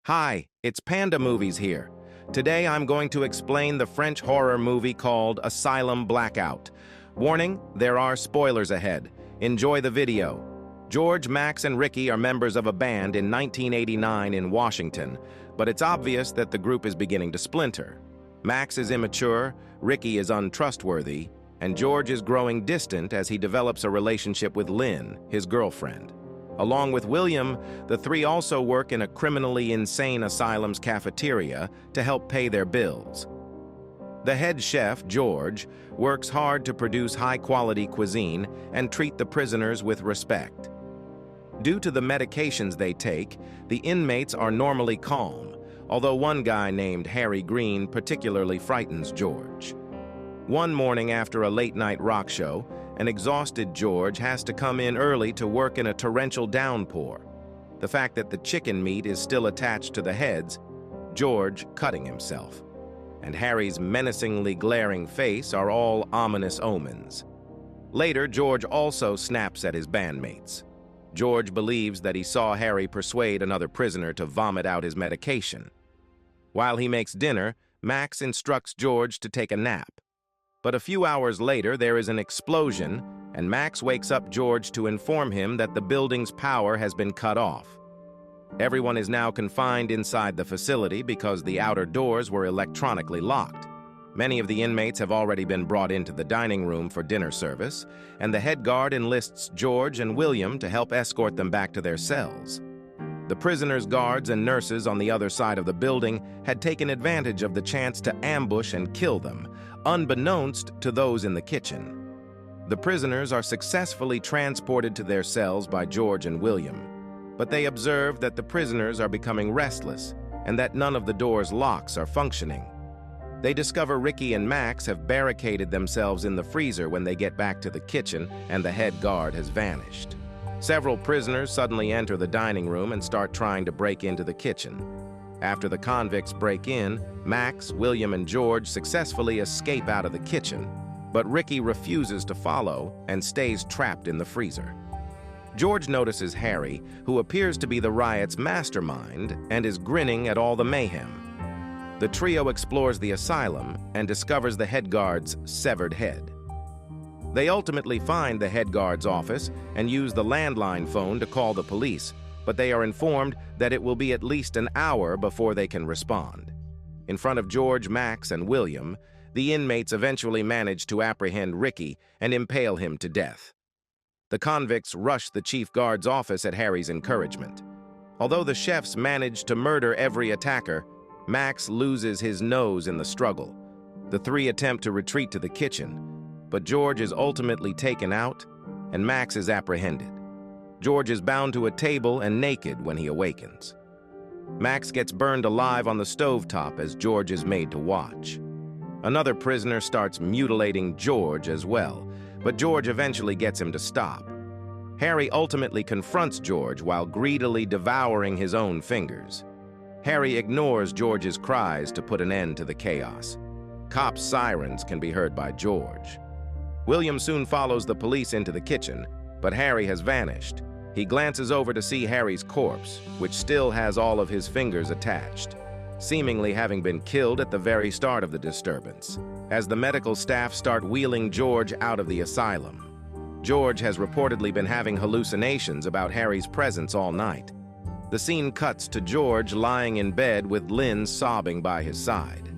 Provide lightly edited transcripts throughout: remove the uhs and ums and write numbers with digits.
Hi, it's Panda Movies here. Today I'm going to explain the French horror movie called Asylum Blackout. Warning, there are spoilers ahead. Enjoy the video. George, Max, and Ricky are members of a band in 1989 in Washington, but it's obvious that the group is beginning to splinter. Max is immature, Ricky is untrustworthy, and George is growing distant as he develops a relationship with Lynn, his girlfriend. Along with William, the three also work in a criminally insane asylum's cafeteria to help pay their bills. The head chef, George, works hard to produce high-quality cuisine and treat the prisoners with respect. Due to the medications they take, the inmates are normally calm, although one guy named Harry Green particularly frightens George. One morning after a late-night rock show, an exhausted George has to come in early to work in a torrential downpour. The fact that the chicken meat is still attached to the heads, George cutting himself, and Harry's menacingly glaring face are all ominous omens. Later, George also snaps at his bandmates. George believes that he saw Harry persuade another prisoner to vomit out his medication. While he makes dinner, Max instructs George to take a nap. But a few hours later, there is an explosion, and Max wakes up George to inform him that the building's power has been cut off. Everyone is now confined inside the facility because the outer doors were electronically locked. Many of the inmates have already been brought into the dining room for dinner service, and the head guard enlists George and William to help escort them back to their cells. The prisoners' guards and nurses on the other side of the building had taken advantage of the chance to ambush and kill them, unbeknownst to those in the kitchen. The prisoners are successfully transported to their cells by George and William, but they observe that the prisoners are becoming restless and that none of the doors' locks are functioning. They discover Ricky and Max have barricaded themselves in the freezer when they get back to the kitchen and the head guard has vanished. Several prisoners suddenly enter the dining room and start trying to break into the kitchen. After the convicts break in, Max, William, and George successfully escape out of the kitchen, but Ricky refuses to follow and stays trapped in the freezer. George notices Harry, who appears to be the riot's mastermind and is grinning at all the mayhem. The trio explores the asylum and discovers the head guard's severed head. They ultimately find the head guard's office and use the landline phone to call the police, but they are informed that it will be at least an hour before they can respond. In front of George, Max, and William, the inmates eventually manage to apprehend Ricky and impale him to death. The convicts rush the chief guard's office at Harry's encouragement. Although the chefs manage to murder every attacker, Max loses his nose in the struggle. The three attempt to retreat to the kitchen, but George is ultimately taken out, and Max is apprehended. George is bound to a table and naked when he awakens. Max gets burned alive on the stovetop as George is made to watch. Another prisoner starts mutilating George as well, but George eventually gets him to stop. Harry ultimately confronts George while greedily devouring his own fingers. Harry ignores George's cries to put an end to the chaos. Cops' sirens can be heard by George. William soon follows the police into the kitchen, but Harry has vanished. He glances over to see Harry's corpse, which still has all of his fingers attached, seemingly having been killed at the very start of the disturbance. As the medical staff start wheeling George out of the asylum, George has reportedly been having hallucinations about Harry's presence all night. The scene cuts to George lying in bed with Lynn sobbing by his side.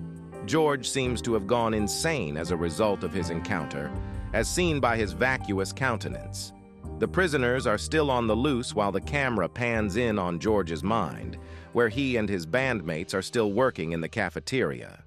George seems to have gone insane as a result of his encounter, as seen by his vacuous countenance. The prisoners are still on the loose while the camera pans in on George's mind, where he and his bandmates are still working in the cafeteria.